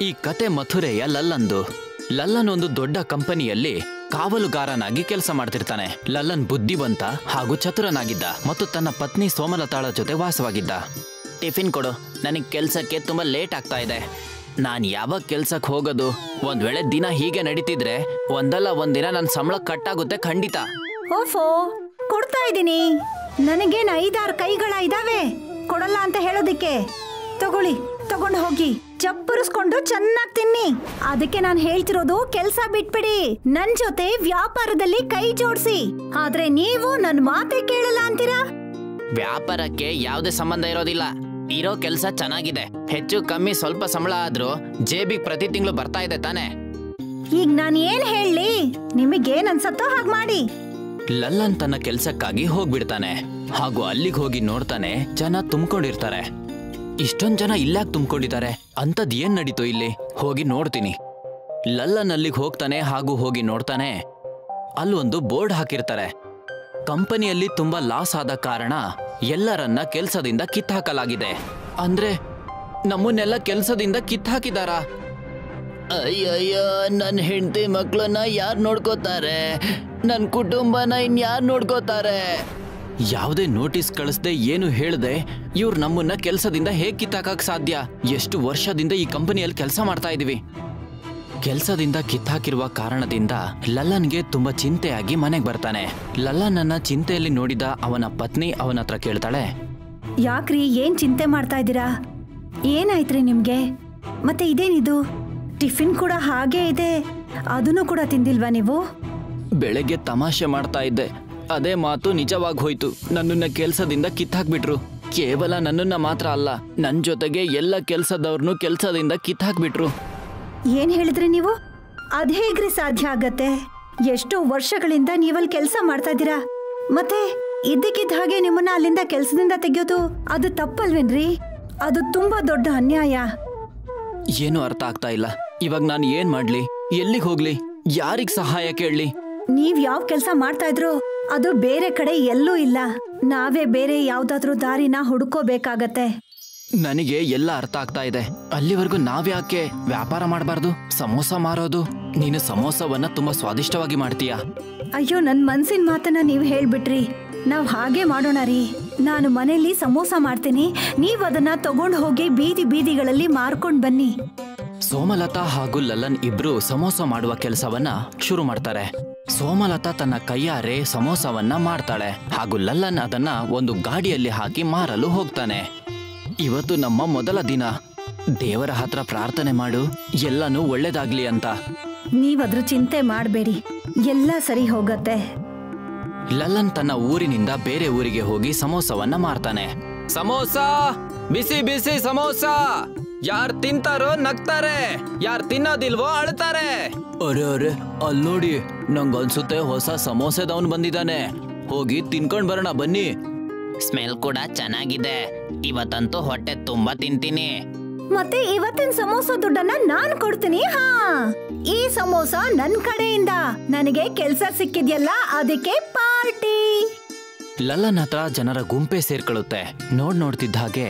ಈ ಕತೆ ಮಥುರೆಯ ಲಲ್ಲನ್ದು. ಲಲ್ಲನ್ ಒಂದು ದೊಡ್ಡ ಕಂಪನಿಯಲ್ಲಿ ಕಾವಲುಗಾರನಾಗಿ ಕೆಲಸ ಮಾಡ್ತಿರ್ತಾನೆ. ಲಲ್ಲನ್ ಬುದ್ಧಿವಂತ ಹಾಗೂ ಚತುರನಾಗಿದ್ದ ಮತ್ತು ತನ್ನ ಪತ್ನಿ ಸೋಮಲತಾಳ ಜೊತೆ ವಾಸವಾಗಿದ್ದ. ಟಿಫಿನ್ ಕೊಡು, ನನಗೆ ಕೆಲ್ಸಕ್ಕೆ ತುಂಬಾ ಲೇಟ್ ಆಗ್ತಾ ಇದೆ. ನಾನ್ ಯಾವಾಗ ಕೆಲ್ಸಕ್ಕೆ ಹೋಗೋದು? ಒಂದ್ ವೇಳೆ ದಿನ ಹೀಗೆ ನಡೀತಿದ್ರೆ ಒಂದಲ್ಲ ಒಂದಿನ ನನ್ನ ಸಂಬಳ ಕಟ್ಟಾಗುತ್ತೆ ಖಂಡಿತ. ಓಫೋ, ಕೊಡ್ತಾ ಇದ್ದೀನಿ. ನನಗೇನು 5-6 ಕೈಗಳ ಇದಾವೆ ಕೊಡಲ್ಲ ಅಂತ ಹೇಳೋದಿಕ್ಕೆ. ತಗೊಳ್ಳಿ, ತಗೊಂಡು ಹೋಗಿ ಚಪ್ಪರಿಸ್ಕೊಂಡು ಚೆನ್ನಾಗಿ ತಿನ್ನಿ. ಅದಕ್ಕೆ ನಾನು ಹೇಳ್ತಿರೋದು ಕೆಲ್ಸ ಬಿಟ್ಬಿಡಿ, ನನ್ ಜೊತೆ ವ್ಯಾಪಾರದಲ್ಲಿ ಕೈ ಜೋಡಿಸಿ. ಆದ್ರೆ ನೀವು ನನ್ ಮಾತೆ ಕೇಳಲ್ಲ ಅಂತೀರಾ? ವ್ಯಾಪಾರಕ್ಕೆ ಯಾವುದೇ ಸಂಬಂಧ ಇರೋದಿಲ್ಲ. ಇರೋ ಕೆಲ್ಸ ಚೆನ್ನಾಗಿದೆ, ಹೆಚ್ಚು ಕಮ್ಮಿ ಸ್ವಲ್ಪ ಸಂಬಳ ಆದ್ರೂ ಜೇಬಿಗೆ ಪ್ರತಿ ತಿಂಗಳು ಬರ್ತಾ ಇದೆ ತಾನೆ. ಈಗ ನಾನು ಏನ್ ಹೇಳಿ? ನಿಮಗೇನ್ ಅನ್ಸತ್ತೋ ಹಾಗೆ ಮಾಡಿ. ಲಲ್ಲನ್ ತನ್ನ ಕೆಲ್ಸಕ್ಕಾಗಿ ಹೋಗ್ಬಿಡ್ತಾನೆ ಹಾಗೂ ಅಲ್ಲಿಗೆ ಹೋಗಿ ನೋಡ್ತಾನೆ ಜನ ತುಂಬಿಕೊಂಡಿರ್ತಾರೆ. ಇಷ್ಟೊಂದ್ ಜನ ಇಲ್ಲಾಕ್ ತುಂಬಿಕೊಂಡಿದ್ದಾರೆ, ಅಂತದ್ ಏನ್ ನಡೀತು ಇಲ್ಲಿ? ಹೋಗಿ ನೋಡ್ತೀನಿ. ಲಲ್ಲನ್ ಅಲ್ಲಿಗೆ ಹೋಗ್ತಾನೆ ಹಾಗೂ ಹೋಗಿ ನೋಡ್ತಾನೆ ಅಲ್ಲೊಂದು ಬೋರ್ಡ್ ಹಾಕಿರ್ತಾರೆ. ಕಂಪನಿಯಲ್ಲಿ ತುಂಬಾ ಲಾಸ್ ಆದ ಕಾರಣ ಎಲ್ಲರನ್ನ ಕೆಲ್ಸದಿಂದ ಕಿತ್ತಾಕಲಾಗಿದೆ. ಅಂದ್ರೆ ನಮ್ಮನ್ನೆಲ್ಲ ಕೆಲ್ಸದಿಂದ ಕಿತ್ತಾಕಿದಾರ. ಅಯ್ಯಯ್ಯೋ, ನನ್ನ ಹೆಂಡತಿ ಮಕ್ಕಳನ್ನ ಯಾರು ನೋಡ್ಕೋತಾರೆ? ನನ್ನ ಕುಟುಂಬನ ಇನ್ಯಾರು ನೋಡ್ಕೋತಾರೆ? ಯಾವುದೇ ನೋಟಿಸ್ ಕಳಿಸ್ದೆ ಏನು ಹೇಳ್ದೆ ಇವ್ರು ನಮ್ಮನ್ನ ಕೆಲಸದಿಂದ ಹೇಗೆ ಕಿತ್ತಾಕಕ್ ಸಾಧ್ಯ? ಎಷ್ಟು ವರ್ಷದಿಂದ ಈ ಕಂಪನಿಯಲ್ಲಿ ಕೆಲಸ ಮಾಡ್ತಾ ಇದೀವಿ. ಕೆಲಸದಿಂದ ಕಿತ್ತಾಕಿರುವ ಕಾರಣದಿಂದ ಲಲ್ಲನ್ಗೆ ತುಂಬಾ ಚಿಂತೆಯಾಗಿ ಮನೆಗೆ ಬರ್ತಾನೆ. ಲಲ್ಲನನ್ನ ಚಿಂತೆಯಲ್ಲಿ ನೋಡಿದ ಅವನ ಪತ್ನಿ ಅವನ ಹತ್ರ ಕೇಳ್ತಾಳೆ, ಯಾಕ್ರಿ ಏನ್ ಚಿಂತೆ ಮಾಡ್ತಾ ಇದ್ದೀರಾ? ಏನಾಯ್ತ್ರಿ ನಿಮ್ಗೆ? ಮತ್ತೆ ಇದೇನಿದು? ಟಿಫಿನ್ ಕೂಡ ಹಾಗೆ ಇದೆ, ಅದನ್ನು ಕೂಡ ತಿಂದಿಲ್ವಾ ನೀವು? ಬೆಳಗ್ಗೆ ತಮಾಷೆ ಮಾಡ್ತಾ ಇದ್ದೆ, ಅದೇ ಮಾತು ನಿಜವಾಗಿ ಹೋಯ್ತು. ನನ್ನನ್ನ ಕೆಲ್ಸದಿಂದ ಕಿತ್ತಾಕ್ಬಿಟ್ರು. ಕೇವಲ ನನ್ನನ್ನ ಮಾತ್ರ ಅಲ್ಲ, ನನ್ ಜೊತೆಗೆ ಎಲ್ಲ ಕೆಲ್ಸದವ್ರನ್ನು ಕೆಲ್ಸದಿಂದ ಕಿತ್ತಾಕ್ಬಿಟ್ರು. ಏನ್ ಹೇಳಿದ್ರಿ ನೀವು? ಅದ್ ಹೇಗ್ರಿ ಸಾಧ್ಯ ಆಗತ್ತೆ? ಎಷ್ಟೋ ವರ್ಷಗಳಿಂದ ನೀವಲ್ಲಿ ಕೆಲಸ ಮಾಡ್ತಾ ಇದ್ದೀರಾ, ಮತ್ತೆ ಇದ್ದಕ್ಕಿದ್ದ ಹಾಗೆ ನಿಮ್ಮನ್ನ ಅಲ್ಲಿಂದ ಕೆಲ್ಸದಿಂದ ತೆಗೆಯೋದು ಅದು ತಪ್ಪಲ್ವೇನ್ರಿ? ಅದು ತುಂಬಾ ದೊಡ್ಡ ಅನ್ಯಾಯ. ಏನು ಅರ್ಥ ಆಗ್ತಾ ಇಲ್ಲ. ಇವಾಗ ನಾನು ಏನ್ ಮಾಡ್ಲಿ? ಎಲ್ಲಿಗೆ ಹೋಗ್ಲಿ? ಯಾರಿಗ್ ಸಹಾಯ ಕೇಳಲಿ? ನೀವ್ ಯಾವ ಕೆಲಸ ಮಾಡ್ತಾ ಇದ್ರು ಅದು ಬೇರೆ ಕಡೆ ಎಲ್ಲೂ ಇಲ್ಲ. ನಾವೇ ಬೇರೆ ಯಾವ್ದಾದ್ರೂ ದಾರಿನ ಹುಡುಕೋಬೇಕಾಗತ್ತೆ. ನನಗೆ ಎಲ್ಲ ಅರ್ಥ ಆಗ್ತಾ ಇದೆ. ಅಲ್ಲಿವರೆಗೂ ನಾವ್ಯಾಕೆ ವ್ಯಾಪಾರ ಮಾಡಬಾರ್ದು? ಸಮೋಸ ಮಾರೋದು. ನೀನು ಸಮೋಸವನ್ನ ತುಂಬಾ ಸ್ವಾದಿಷ್ಟವಾಗಿ ಮಾಡ್ತೀಯಾ. ಅಯ್ಯೋ, ನನ್ ಮನ್ಸಿನ ಮಾತನ್ನ ನೀವ್ ಹೇಳ್ಬಿಟ್ರಿ. ನಾವ್ ಹಾಗೆ ಮಾಡೋಣ ರೀ. ನಾನು ಮನೇಲಿ ಸಮೋಸ ಮಾಡ್ತೀನಿ, ನೀವ್ ಅದನ್ನ ತಗೊಂಡ್ ಹೋಗಿ ಬೀದಿ ಬೀದಿಗಳಲ್ಲಿ ಮಾರ್ಕೊಂಡ್ ಬನ್ನಿ. ಸೋಮಲತಾ ಹಾಗೂ ಲಲ್ಲನ್ ಇಬ್ರು ಸಮೋಸ ಮಾಡುವ ಕೆಲಸವನ್ನ ಶುರು ಮಾಡ್ತಾರೆ. ಸೋಮಲತಾ ತನ್ನ ಕೈಯಾರೆ ಸಮೋಸವನ್ನ ಮಾಡ್ತಾಳೆ ಹಾಗೂ ಲಲ್ಲನ್ ಅದನ್ನ ಒಂದು ಗಾಡಿಯಲ್ಲಿ ಹಾಕಿ ಮಾರಲು ಹೋಗ್ತಾನೆ. ಇವತ್ತು ನಮ್ಮ ಮೊದಲ ದಿನ. ದೇವರ ಹತ್ರ ಪ್ರಾರ್ಥನೆ ಮಾಡು, ಎಲ್ಲನೂ ಒಳ್ಳೇದಾಗ್ಲಿ ಅಂತ. ನೀವದ್ರ ಚಿಂತೆ ಮಾಡ್ಬೇಡಿ, ಎಲ್ಲ ಸರಿ ಹೋಗತ್ತೆ. ಲಲ್ಲನ್ ತನ್ನ ಊರಿನಿಂದ ಬೇರೆ ಊರಿಗೆ ಹೋಗಿ ಸಮೋಸವನ್ನ ಮಾರ್ತಾನೆ. ಸಮೋಸ, ಬಿಸಿ ಬಿಸಿ ಸಮೋಸ. ಯಾರ್ ತಿಂತಾರೋ ನಗ್ತಾರೆ, ಯಾರ್ ತಿನ್ನೋದಿಲ್ವೋ ಅಳ್ತಾರೆ. ಅರೆ ಅರೆ, ಅಲ್ಲಿ ನೋಡಿ, ನಂಗನ್ಸುತ್ತೆ ಹೊಸ ಸಮೋಸದವನ್ ಬಂದಿದ್ದಾನೆ. ಹೋಗಿ ತಿನ್ಕೊಂಡ್ ಬರೋಣ ಬನ್ನಿ. ಸ್ಮೆಲ್ ಕೂಡ ಚೆನ್ನಾಗಿದೆ. ಇವತ್ತಂತೂ ಹೊಟ್ಟೆ ತುಂಬಾ ತಿಂತೀನಿ. ಮತ್ತೆ ಇವತ್ತಿನ ಸಮೋಸ ದುಡ್ಡನ್ನ ನಾನ್ ಕೊಡ್ತೀನಿ. ಹಾ, ಈ ಸಮೋಸ ನನ್ ಕಡೆಯಿಂದ. ನನಗೆ ಕೆಲ್ಸ ಸಿಕ್ಕಿದ್ಯಲ್ಲ, ಅದಕ್ಕೆ ಪಾರ್ಟಿ. ಲಲ್ಲನ್ ಹತ್ರ ಜನರ ಗುಂಪೆ ಸೇರ್ಕೊಳ್ಳುತ್ತೆ. ನೋಡ್ತಿದ್ದ ಹಾಗೆ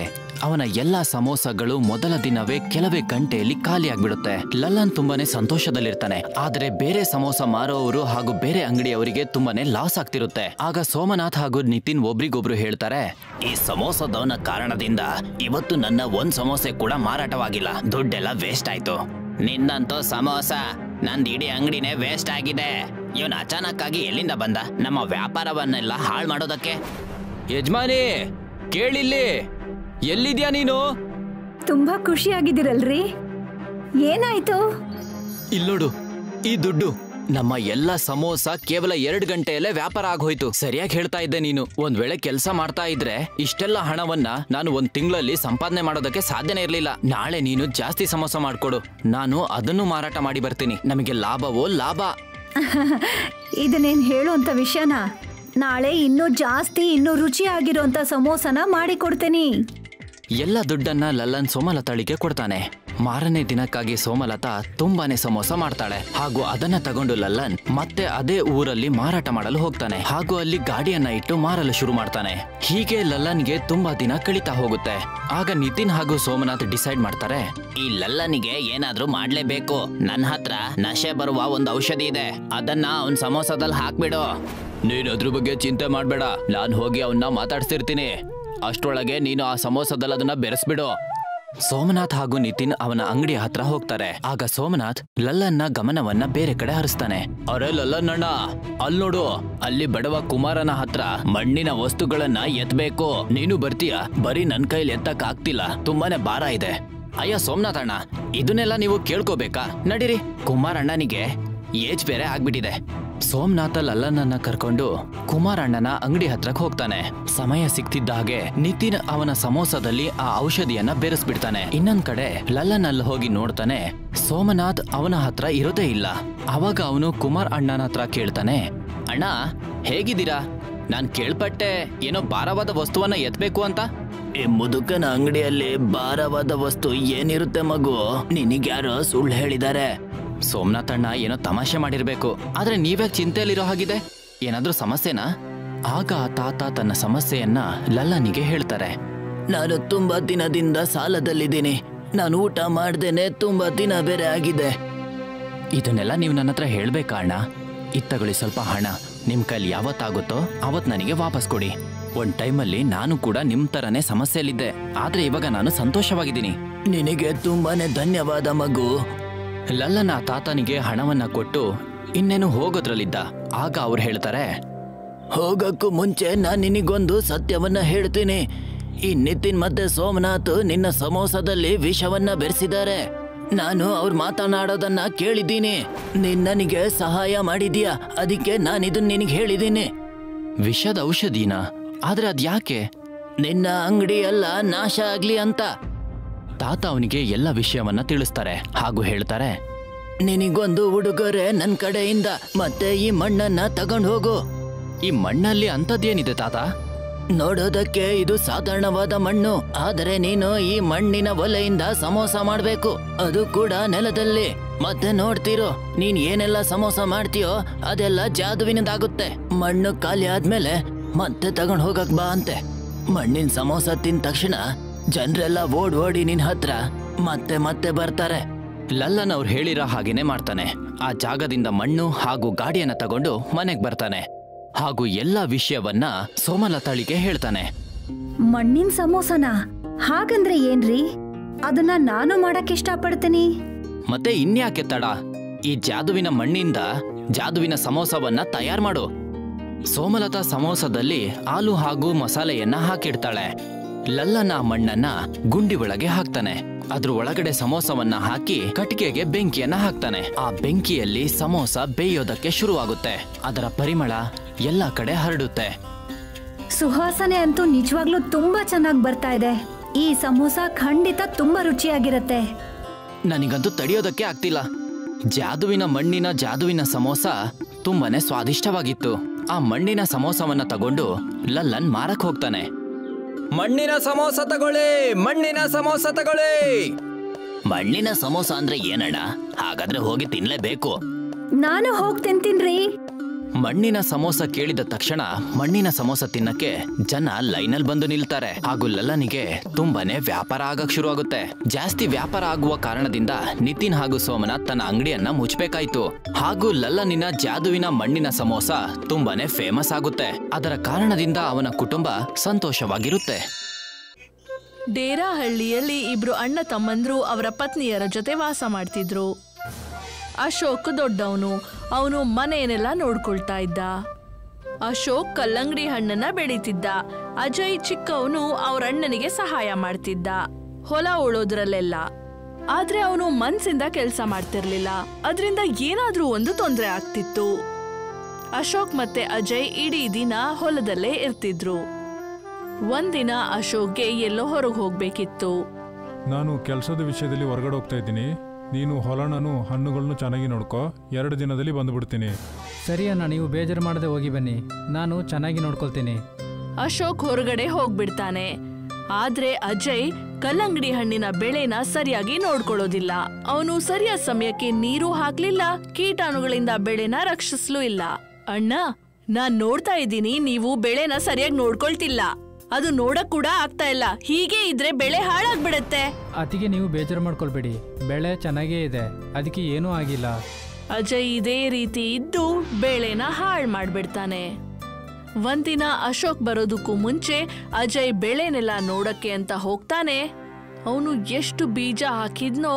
ಅವನ ಎಲ್ಲಾ ಸಮೋಸಗಳು ಮೊದಲ ದಿನವೇ ಕೆಲವೇ ಗಂಟೆಯಲ್ಲಿ ಖಾಲಿಯಾಗ್ಬಿಡುತ್ತೆ. ಲಲ್ಲನ್ ತುಂಬಾನೇ ಸಂತೋಷದಲ್ಲಿರ್ತಾನೆ. ಆದ್ರೆ ಬೇರೆ ಸಮೋಸ ಮಾರೋರು ಹಾಗೂ ಬೇರೆ ಅಂಗಡಿಯವರಿಗೆ ತುಂಬಾನೇ ಲಾಸ್ ಆಗ್ತಿರುತ್ತೆ. ಆಗ ಸೋಮನಾಥ್ ಹಾಗೂ ನಿತಿನ್ ಒಬ್ರಿಗೊಬ್ರು ಹೇಳ್ತಾರೆ, ಈ ಸಮೋಸದವನ ಕಾರಣದಿಂದ ಇವತ್ತು ನನ್ನ ಒಂದ್ ಸಮೋಸೆ ಕೂಡ ಮಾರಾಟವಾಗಿಲ್ಲ. ದುಡ್ಡೆಲ್ಲ ವೇಸ್ಟ್ ಆಯ್ತು. ನಿನ್ನಂತೂ ಸಮೋಸ, ನಂದ್ ಇಡೀ ಅಂಗಡಿನೇ ವೇಸ್ಟ್ ಆಗಿದೆ. ಇವನ್ ಅಚಾನಕ್ ಆಗಿ ಎಲ್ಲಿಂದ ಬಂದ ನಮ್ಮ ವ್ಯಾಪಾರವನ್ನೆಲ್ಲ ಹಾಳು ಮಾಡೋದಕ್ಕೆ? ಯಜಮಾನಿ ಕೇಳಿಲ್ಲಿ, ಎಲ್ಲಿದ್ಯಾ ನೀನು? ತುಂಬಾ ಖುಷಿಯಾಗಿದ್ದೀರಲ್ರಿ? ಏನಾಯ್ತು? ಇಲ್ಲೋಡು, ಈ ದುಡ್ಡು. ನಮ್ಮ ಎಲ್ಲ ಸಮೋಸ ಕೇವಲ 2 ಗಂಟೆಯಲ್ಲೇ ವ್ಯಾಪಾರ ಆಗೋಯ್ತು. ಸರಿಯಾಗಿ ಹೇಳ್ತಾ ಇದ್ದೆ ನೀನು. ಒಂದ್ ವೇಳೆ ಕೆಲಸ ಮಾಡ್ತಾ ಇದ್ರೆ ಇಷ್ಟೆಲ್ಲ ಹಣವನ್ನ ನಾನು 1 ತಿಂಗಳಲ್ಲಿ ಸಂಪಾದನೆ ಮಾಡೋದಕ್ಕೆ ಸಾಧ್ಯನೇ ಇರ್ಲಿಲ್ಲ. ನಾಳೆ ನೀನು ಜಾಸ್ತಿ ಸಮೋಸ ಮಾಡ್ಕೊಡು, ನಾನು ಅದನ್ನು ಮಾರಾಟ ಮಾಡಿ ಬರ್ತೀನಿ. ನಮಗೆ ಲಾಭವೋ ಲಾಭ. ಇದನ್ನೇನ್ ಹೇಳುವಂತ ವಿಷಯನ? ನಾಳೆ ಇನ್ನೂ ಜಾಸ್ತಿ, ಇನ್ನೂ ರುಚಿಯಾಗಿರುವಂತ ಸಮೋಸನ ಮಾಡಿ ಕೊಡ್ತೀನಿ. ಎಲ್ಲ ದುಡ್ಡನ್ನ ಲಲ್ಲನ್ ಸೋಮಲತಾಳಿಗೆ ಕೊಡ್ತಾನೆ. ಮಾರನೇ ದಿನಕ್ಕಾಗಿ ಸೋಮಲತಾ ತುಂಬಾನೇ ಸಮೋಸ ಮಾಡ್ತಾಳೆ ಹಾಗೂ ಅದನ್ನ ತಗೊಂಡು ಲಲ್ಲನ್ ಮತ್ತೆ ಅದೇ ಊರಲ್ಲಿ ಮಾರಾಟ ಮಾಡಲು ಹೋಗ್ತಾನೆ ಹಾಗೂ ಅಲ್ಲಿ ಗಾಡಿಯನ್ನ ಇಟ್ಟು ಮಾರಲು ಶುರು ಮಾಡ್ತಾನೆ. ಹೀಗೆ ಲಲ್ಲನ್ಗೆ ತುಂಬಾ ದಿನ ಕಳೀತಾ ಹೋಗುತ್ತೆ. ಆಗ ನಿತಿನ್ ಹಾಗೂ ಸೋಮನಾಥ್ ಡಿಸೈಡ್ ಮಾಡ್ತಾರೆ, ಈ ಲಲ್ಲನಿಗೆ ಏನಾದ್ರೂ ಮಾಡ್ಲೇಬೇಕು. ನನ್ನ ಹತ್ರ ನಶೆ ಬರುವ ಒಂದು ಔಷಧಿ ಇದೆ, ಅದನ್ನ ಅವನ್ ಸಮೋಸದಲ್ಲಿ ಹಾಕ್ಬಿಡು. ನೀನ್ ಅದ್ರ ಬಗ್ಗೆ ಚಿಂತೆ ಮಾಡ್ಬೇಡ, ನಾನ್ ಹೋಗಿ ಅವನ್ನ ಮಾತಾಡ್ಸಿರ್ತೀನಿ. ಅಷ್ಟರೊಳಗೆ ನೀನು ಆ ಸಮೋಸದಲ್ಲಿ ಅದನ್ನ ಬೆರೆಸ್ಬಿಡು. ಸೋಮನಾಥ್ ಹಾಗೂ ನಿತಿನ್ ಅವನ ಅಂಗಡಿಯ ಹತ್ರ ಹೋಗ್ತಾರೆ. ಆಗ ಸೋಮನಾಥ್ ಲಲ್ಲನ್ನ ಗಮನವನ್ನ ಬೇರೆ ಕಡೆ ಹರಿಸ್ತಾನೆ. ಅರೆ ಲಲ್ಲನ್ನಣ್ಣ, ಅಲ್ ನೋಡು, ಅಲ್ಲಿ ಬಡವ ಕುಮಾರನ ಹತ್ರ ಮಣ್ಣಿನ ವಸ್ತುಗಳನ್ನ ಎತ್ತಬೇಕು. ನೀನು ಬರ್ತೀಯಾ? ಬರೀ ನನ್ ಕೈಲಿ ಎತ್ತಕ್ ಆಗ್ತಿಲ್ಲ, ತುಂಬಾನೇ ಭಾರ ಇದೆ. ಅಯ್ಯ ಸೋಮನಾಥ್ ಅಣ್ಣ, ಇದನ್ನೆಲ್ಲ ನೀವು ಕೇಳ್ಕೋಬೇಕಾ? ನಡೀರಿ, ಕುಮಾರಣ್ಣನಿಗೆ ಏಜ್ ಬೇರೆ ಆಗ್ಬಿಟ್ಟಿದೆ. ಸೋಮನಾಥ ಲಲ್ಲನನ್ನ ಕರ್ಕೊಂಡು ಕುಮಾರಣ್ಣನ ಅಂಗಡಿ ಹತ್ರಕ್ ಹೋಗ್ತಾನೆ. ಸಮಯ ಸಿಕ್ತಿದ್ದ ಹಾಗೆ ನಿತಿನ್ ಅವನ ಸಮೋಸದಲ್ಲಿ ಆ ಔಷಧಿಯನ್ನ ಬೆರೆಸ್ಬಿಡ್ತಾನೆ. ಇನ್ನೊಂದ್ ಕಡೆ ಲಲ್ಲನ್ ಅಲ್ಲಿ ಹೋಗಿ ನೋಡ್ತಾನೆ, ಸೋಮನಾಥ್ ಅವನ ಹತ್ರ ಇರೋದೇ ಇಲ್ಲ. ಅವಾಗ ಅವನು ಕುಮಾರ್ ಅಣ್ಣನ ಹತ್ರ ಕೇಳ್ತಾನೆ, ಅಣ್ಣ ಹೇಗಿದ್ದೀರಾ? ನಾನ್ ಕೇಳ್ಪಟ್ಟೆ ಏನೋ ಭಾರವಾದ ವಸ್ತುವನ್ನ ಎತ್ಬೇಕು ಅಂತ. ಈ ಮುದುಕನ ಅಂಗಡಿಯಲ್ಲಿ ಭಾರವಾದ ವಸ್ತು ಏನಿರುತ್ತೆ ಮಗು? ನಿನಗ್ಯಾರೋ ಸುಳ್ಳು ಹೇಳಿದ್ದಾರೆ. ಸೋಮನಾಥ್ ಅಣ್ಣ ಏನೋ ತಮಾಷೆ ಮಾಡಿರ್ಬೇಕು, ಆದ್ರೆ ನೀವ್ಯಾಕೆ ಚಿಂತೆಯಲ್ಲಿರೋ ಹಾಗಿದೆ? ಏನಾದ್ರೂ ಸಮಸ್ಯೆನಾ? ಆಗ ಆ ತಾತ ತನ್ನ ಸಮಸ್ಯೆಯನ್ನ ಲಲ್ಲನಿಗೆ ಹೇಳ್ತಾರೆ. ನಾನು ತುಂಬಾ ದಿನದಿಂದ ಸಾಲದಲ್ಲಿದ್ದೀನಿ, ನಾನು ಊಟ ಮಾಡ್ದೇನೆ ತುಂಬಾ ದಿನ ಬೇರೆ ಆಗಿದೆ. ಇದನ್ನೆಲ್ಲ ನೀವು ನನ್ನ ಹತ್ರ ಹೇಳ್ಬೇಕಾ ಅಣ್ಣ? ಇತ್ತಗೊಳ್ಳಿ ಸ್ವಲ್ಪ ಹಣ, ನಿಮ್ ಕೈಲಿ ಯಾವತ್ತಾಗುತ್ತೋ ಅವತ್ ನನಗೆ ವಾಪಸ್ ಕೊಡಿ. ಒಂದ್ ಟೈಮಲ್ಲಿ ನಾನು ಕೂಡ ನಿಮ್ ತರನೇ ಸಮಸ್ಯೆಯಲ್ಲಿದ್ದೆ, ಆದ್ರೆ ಇವಾಗ ನಾನು ಸಂತೋಷವಾಗಿದ್ದೀನಿ. ನಿನಗೆ ತುಂಬಾನೇ ಧನ್ಯವಾದ ಮಗು. ಲಲ್ಲನ ತಾತನಿಗೆ ಹಣವನ್ನ ಕೊಟ್ಟು ಇನ್ನೇನು ಹೋಗೋದ್ರಲ್ಲಿದ್ದ. ಆಗ ಅವ್ರು ಹೇಳ್ತಾರೆ, ಹೋಗಕ್ಕೂ ಮುಂಚೆ ನಾನ್ ನಿನಗೊಂದು ಸತ್ಯವನ್ನ ಹೇಳ್ತೀನಿ. ಈ ನಿತಿನ್ ಮತ್ತೆ ಸೋಮನಾಥ್ ನಿನ್ನ ಸಮೋಸದಲ್ಲಿ ವಿಷವನ್ನ ಬೆರೆಸಿದ್ದಾರೆ. ನಾನು ಅವ್ರು ಮಾತನಾಡೋದನ್ನ ಕೇಳಿದ್ದೀನಿ. ನೀನ್ ನನಗೆ ಸಹಾಯ ಮಾಡಿದ್ಯಾ, ಅದಕ್ಕೆ ನಾನಿದನ್ನ ನಿನಗೆ ಹೇಳಿದ್ದೀನಿ. ವಿಷದ ಔಷಧಿನಾ? ಆದ್ರೆ ಅದ್ಯಾಕೆ? ನಿನ್ನ ಅಂಗಡಿ ಎಲ್ಲ ನಾಶ ಆಗ್ಲಿ ಅಂತ. ತಾತ ಅವನಿಗೆ ಎಲ್ಲ ವಿಷಯವನ್ನ ತಿಳಿಸ್ತಾರೆ ಹಾಗೂ ಹೇಳ್ತಾರೆ, ನಿನಗೊಂದು ಉಡುಗೊರೆ ನನ್ ಕಡೆಯಿಂದ, ಮತ್ತೆ ಈ ಮಣ್ಣನ್ನ ತಗೊಂಡು ಹೋಗು. ಈ ಮಣ್ಣಲ್ಲಿ ಅಂತದ್ದೇನಿದೆ ತಾತ? ನೋಡೋದಕ್ಕೆ ಇದು ಸಾಧಾರಣವಾದ ಮಣ್ಣು, ಆದರೆ ನೀನು ಈ ಮಣ್ಣಿನ ಒಲೆಯಿಂದ ಸಮೋಸ ಮಾಡ್ಬೇಕು, ಅದು ಕೂಡ ನೆಲದಲ್ಲಿ. ಮತ್ತೆ ನೋಡ್ತಿರೋ, ನೀನ್ ಏನೆಲ್ಲ ಸಮೋಸ ಮಾಡ್ತೀಯೋ ಅದೆಲ್ಲ ಜಾದುವಿನದಾಗುತ್ತೆ. ಮಣ್ಣು ಖಾಲಿ ಆದ್ಮೇಲೆ ಮತ್ತೆ ತಗೊಂಡ್ ಹೋಗಕ್ ಬಾ ಅಂತೆ. ಮಣ್ಣಿನ ಸಮೋಸ ತಿಂದ ತಕ್ಷಣ ಜನರೆಲ್ಲ ಓಡಿ ನಿನ್ ಹತ್ರ ಮತ್ತೆ ಮತ್ತೆ ಬರ್ತಾರೆ. ಲಲ್ಲನ್ ಅವ್ರು ಹೇಳಿರೋ ಹಾಗೇನೆ ಮಾಡ್ತಾನೆ. ಆ ಜಾಗದಿಂದ ಮಣ್ಣು ಹಾಗೂ ಗಾಡಿಯನ್ನ ತಗೊಂಡು ಮನೆಗ್ ಬರ್ತಾನೆ ಹಾಗೂ ಎಲ್ಲ ವಿಷಯವನ್ನ ಸೋಮಲತಾಳಿಗೆ ಹೇಳ್ತಾನೆ. ಮಣ್ಣಿನ ಸಮೋಸನ? ಹಾಗಂದ್ರೆ ಏನ್ರಿ? ಅದನ್ನ ನಾನು ಮಾಡಕ್ ಇಷ್ಟಪಡ್ತೀನಿ. ಮತ್ತೆ ಇನ್ಯಾಕೆ ತಡ? ಈ ಜಾದುವಿನ ಮಣ್ಣಿಂದ ಜಾದುವಿನ ಸಮೋಸವನ್ನ ತಯಾರು ಮಾಡು. ಸೋಮಲತಾ ಸಮೋಸದಲ್ಲಿ ಹಾಲು ಹಾಗೂ ಮಸಾಲೆಯನ್ನ ಹಾಕಿಡ್ತಾಳೆ. ಲಲ್ಲನ ಮಣ್ಣನ್ನ ಗುಂಡಿ ಒಳಗೆ ಹಾಕ್ತಾನೆ. ಅದ್ರ ಒಳಗಡೆ ಸಮೋಸವನ್ನ ಹಾಕಿ ಕಟ್ಟಿಗೆಗೆ ಬೆಂಕಿಯನ್ನ ಹಾಕ್ತಾನೆ. ಆ ಬೆಂಕಿಯಲ್ಲಿ ಸಮೋಸ ಬೇಯೋದಕ್ಕೆ ಶುರುವಾಗುತ್ತೆ. ಅದರ ಪರಿಮಳ ಎಲ್ಲ ಕಡೆ ಹರಡುತ್ತೆ. ಸುವಾಸನೆ ಅಂತೂ ನಿಜವಾಗ್ಲೂ ತುಂಬಾ ಚೆನ್ನಾಗಿ ಬರ್ತಾ ಇದೆ. ಈ ಸಮೋಸ ಖಂಡಿತ ತುಂಬಾ ರುಚಿಯಾಗಿರುತ್ತೆ. ನನಗಂತೂ ತಡೆಯೋದಕ್ಕೆ ಆಗ್ತಿಲ್ಲ. ಜಾದುವಿನ ಮಣ್ಣಿನ ಜಾದುವಿನ ಸಮೋಸ ತುಂಬಾನೇ ಸ್ವಾದಿಷ್ಟವಾಗಿತ್ತು. ಆ ಮಣ್ಣಿನ ಸಮೋಸವನ್ನ ತಗೊಂಡು ಲಲ್ಲನ್ ಮಾರಕ್ ಹೋಗ್ತಾನೆ. ಮಣ್ಣಿನ ಸಮೋಸ ತಗೊಳ್ಳಿ, ಮಣ್ಣಿನ ಸಮೋಸ ತಗೊಳ್ಳಿ. ಮಣ್ಣಿನ ಸಮೋಸ ಅಂದ್ರೆ ಏನಣ್ಣ? ಹಾಗಾದ್ರೆ ಹೋಗಿ ತಿನ್ಲೇಬೇಕು. ನಾನು ಹೋಗಿ ತಿಂತೀನ್ರಿ. ಮಣ್ಣಿನ ಸಮೋಸ ಕೇಳಿದ ತಕ್ಷಣ ಮಣ್ಣಿನ ಸಮೋಸ ತಿನ್ನಕ್ಕೆ ಜನ ಲೈನಲ್ಲಿ ಬಂದು ನಿಲ್ತಾರೆ ಹಾಗೂ ಲಲ್ಲನಿಗೆ ತುಂಬಾನೇ ವ್ಯಾಪಾರ ಆಗಕ್ ಶುರು ಆಗುತ್ತೆ. ಜಾಸ್ತಿ ವ್ಯಾಪಾರ ಆಗುವ ಕಾರಣದಿಂದ ನಿತಿನ್ ಹಾಗೂ ಸೋಮನಾಥ್ ತನ್ನ ಅಂಗಡಿಯನ್ನ ಮುಚ್ಚಬೇಕಾಯ್ತು. ಹಾಗೂ ಲಲ್ಲನಿನ ಜಾದುವಿನ ಮಣ್ಣಿನ ಸಮೋಸ ತುಂಬಾನೇ ಫೇಮಸ್ ಆಗುತ್ತೆ. ಅದರ ಕಾರಣದಿಂದ ಅವನ ಕುಟುಂಬ ಸಂತೋಷವಾಗಿರುತ್ತೆ. ಡೇರಾಹಳ್ಳಿಯಲ್ಲಿ ಇಬ್ರು ಅಣ್ಣ ತಮ್ಮಂದ್ರು ಅವರ ಪತ್ನಿಯರ ಜೊತೆ ವಾಸ ಮಾಡ್ತಿದ್ರು. ಅಶೋಕ್ ದೊಡ್ಡವನು, ಅವನು ಮನೆಯನ್ನೆಲ್ಲ ನೋಡ್ಕೊಳ್ತಾ ಇದ್ದ. ಅಶೋಕ್ ಕಲ್ಲಂಗಡಿ ಹಣ್ಣನ್ನ ಬೆಳೀತಿದ್ದ. ಅಜಯ್ ಚಿಕ್ಕವನು ಅವ್ರ ಅಣ್ಣನಿಗೆ ಸಹಾಯ ಮಾಡ್ತಿದ್ದ ಹೊಲ ಉಳೋದ್ರಲ್ಲೆಲ್ಲ. ಆದ್ರೆ ಅವನು ಮನ್ಸಿಂದ ಕೆಲಸ ಮಾಡ್ತಿರ್ಲಿಲ್ಲ. ಅದರಿಂದ ಏನಾದ್ರೂ ಒಂದು ತೊಂದರೆ ಆಗ್ತಿತ್ತು. ಅಶೋಕ್ ಮತ್ತೆ ಅಜಯ್ ಇಡೀ ದಿನ ಹೊಲದಲ್ಲೇ ಇರ್ತಿದ್ರು. ಒಂದಿನ ಅಶೋಕ್ಗೆ ಎಲ್ಲೋ ಹೊರಗೆ ಹೋಗ್ಬೇಕಿತ್ತು. ನಾನು ಕೆಲಸದ ವಿಷಯದಲ್ಲಿ ಹೊರಗಡೆ ಹೋಗ್ತಾ ಇದ್ದೀನಿ. ನೀನು ಹೊಲನೂ ಹಣ್ಣುಗಳನ್ನು ಚೆನ್ನಾಗಿ ನೋಡ್ಕೋ. 2 ದಿನದಲ್ಲಿ ಬಂದುಬಿಡ್ತೀನಿ. ಸರಿ ಅಣ್ಣ, ನೀವು ಬೇಜಾರು ಮಾಡದೆ ಹೋಗಿ ಬನ್ನಿ, ನಾನು ಚೆನ್ನಾಗಿ ನೋಡ್ಕೊಳ್ತೀನಿ. ಅಶೋಕ್ ಹೊರಗಡೆ ಹೋಗ್ಬಿಡ್ತಾನೆ. ಆದ್ರೆ ಅಜಯ್ ಕಲ್ಲಂಗಡಿ ಹಣ್ಣಿನ ಬೆಳೆನ ಸರಿಯಾಗಿ ನೋಡ್ಕೊಳ್ಳೋದಿಲ್ಲ. ಅವನು ಸರಿಯಾದ ಸಮಯಕ್ಕೆ ನೀರು ಹಾಕ್ಲಿಲ್ಲ, ಕೀಟಾಣುಗಳಿಂದ ಬೆಳೆನ ರಕ್ಷಿಸ್ಲೂ ಇಲ್ಲ. ಅಣ್ಣ, ನಾನ್ ನೋಡ್ತಾ ಇದ್ದೀನಿ ನೀವು ಬೆಳೆನ ಸರಿಯಾಗಿ ನೋಡ್ಕೊಳ್ತಿಲ್ಲ. ಅದು ನೋಡಕ್ ಕೂಡ ಆಗ್ತಾ ಇಲ್ಲ. ಹೀಗೆ ಇದ್ರೆ ಬೆಳೆ ಹಾಳಾಗ್ಬಿಡತ್ತೆ. ಅದಕ್ಕೆ ನೀವು ಬೇಜಾರು ಮಾಡ್ಕೊಳ್ಬೇಡಿ, ಬೆಳೆ ಚೆನ್ನಾಗೇ ಇದೆ, ಅದಕ್ಕೆ ಏನೂ ಆಗಿಲ್ಲ. ಅಜಯ್ ಇದೇ ರೀತಿ ಇದ್ದು ಬೆಳೆನ ಹಾಳ್ ಮಾಡ್ಬಿಡ್ತಾನೆ. ಒಂದಿನ ಅಶೋಕ್ ಬರೋದಕ್ಕೂ ಮುಂಚೆ ಅಜಯ್ ಬೆಳೆನೆಲ್ಲ ನೋಡಕ್ಕೆ ಅಂತ ಹೋಗ್ತಾನೆ. ಅವನು ಎಷ್ಟು ಬೀಜ ಹಾಕಿದ್ನೋ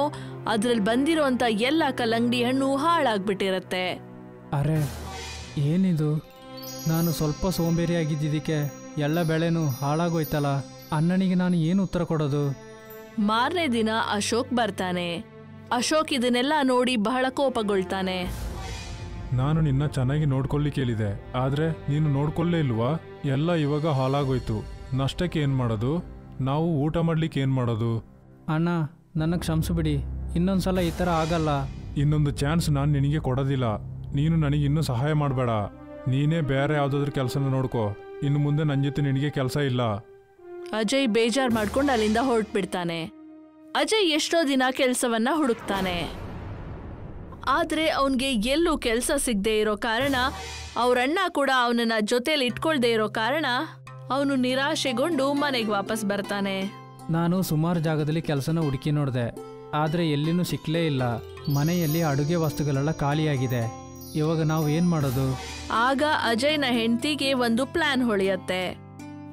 ಅದ್ರಲ್ಲಿ ಬಂದಿರೋಂತ ಎಲ್ಲ ಕಲ್ಲಂಗಡಿ ಹಣ್ಣು ಹಾಳಾಗ್ಬಿಟ್ಟಿರತ್ತೆ. ಅರೆ, ಏನಿದು? ನಾನು ಸ್ವಲ್ಪ ಸೋಂಬೇರಿ ಆಗಿದ್ದಿದ್ದಕ್ಕೆ ಎಲ್ಲ ಬೆಳೆನೂ ಹಾಳಾಗೋಯ್ತಲ್ಲ. ಅಣ್ಣನಿಗೆ ನಾನು ಏನು ಉತ್ತರ ಕೊಡೋದು? ಮಾರನೇ ದಿನ ಅಶೋಕ್ ಬರ್ತಾನೆ. ಅಶೋಕ್ ಇದನ್ನೆಲ್ಲ ನೋಡಿ ಬಹಳ ಕೋಪಗೊಳ್ತಾನೆ. ನಾನು ನಿನ್ನ ಚೆನ್ನಾಗಿ ನೋಡ್ಕೊಳ್ಳಿಕ್ಕೆ ಹೇಳಿದೆ, ಆದರೆ ನೀನು ನೋಡ್ಕೊಳ್ಳೇ ಇಲ್ವಾ? ಎಲ್ಲ ಇವಾಗ ಹಾಳಾಗೋಯ್ತು. ನಷ್ಟಕ್ಕೆ ಏನು ಮಾಡೋದು? ನಾವು ಊಟ ಮಾಡ್ಲಿಕ್ಕೆ ಏನು ಮಾಡೋದು? ಅಣ್ಣ, ನನ್ನ ಕ್ಷಮಿಸು ಬಿಡಿ, ಇನ್ನೊಂದ್ಸಲ ಈ ಥರ ಆಗಲ್ಲ. ಇನ್ನೊಂದು ಚಾನ್ಸ್ ನಾನು ನಿನಗೆ ಕೊಡೋದಿಲ್ಲ. ನೀನು ನನಗೆ ಇನ್ನೂ ಸಹಾಯ ಮಾಡಬೇಡ. ನೀನೇ ಬೇರೆ ಯಾವುದಾದ್ರೂ ಕೆಲಸನ ನೋಡ್ಕೋ. ಇನ್ನು ಮುಂದೆ ನನ್ನ ಜೊತೆ ನಿನಗೆ ಕೆಲಸ ಇಲ್ಲ. ಅಜಯ್ ಬೇಜಾರ್ ಮಾಡ್ಕೊಂಡು ಅಲ್ಲಿಂದ ಹೊರಟ್ಬಿಡ್ತಾನೆ. ಅಜಯ್ ಎಷ್ಟೋ ದಿನ ಕೆಲಸವನ್ನ ಹುಡುಕ್ತಾನೆ. ಆದ್ರೆ ಅವನ್ಗೆ ಎಲ್ಲೂ ಕೆಲಸ ಸಿಗದೆ ಇರೋ ಕಾರಣ, ಅವ್ರಣ್ಣ ಕೂಡ ಅವನನ್ನ ಜೊತೆಲಿ ಇಟ್ಕೊಳ್ದೆ ಇರೋ ಕಾರಣ ಅವನು ನಿರಾಶೆಗೊಂಡು ಮನೆಗೆ ವಾಪಸ್ ಬರ್ತಾನೆ. ನಾನು ಸುಮಾರು ಜಾಗದಲ್ಲಿ ಕೆಲಸನ ಹುಡುಕಿ ನೋಡಿದೆ, ಆದರೆ ಎಲ್ಲಿನೂ ಸಿಕ್ಕಲೇ ಇಲ್ಲ. ಮನೆಯಲ್ಲಿ ಅಡುಗೆ ವಸ್ತುಗಳೆಲ್ಲ ಖಾಲಿಯಾಗಿದೆ. ಇವಾಗ ನಾವು ಏನು ಮಾಡೋದು? ಆಗ ಅಜಯ್ನ ಹೆಂಡತಿಗೆ ಒಂದು ಪ್ಲಾನ್ ಹೊಳೆಯತ್ತೆ.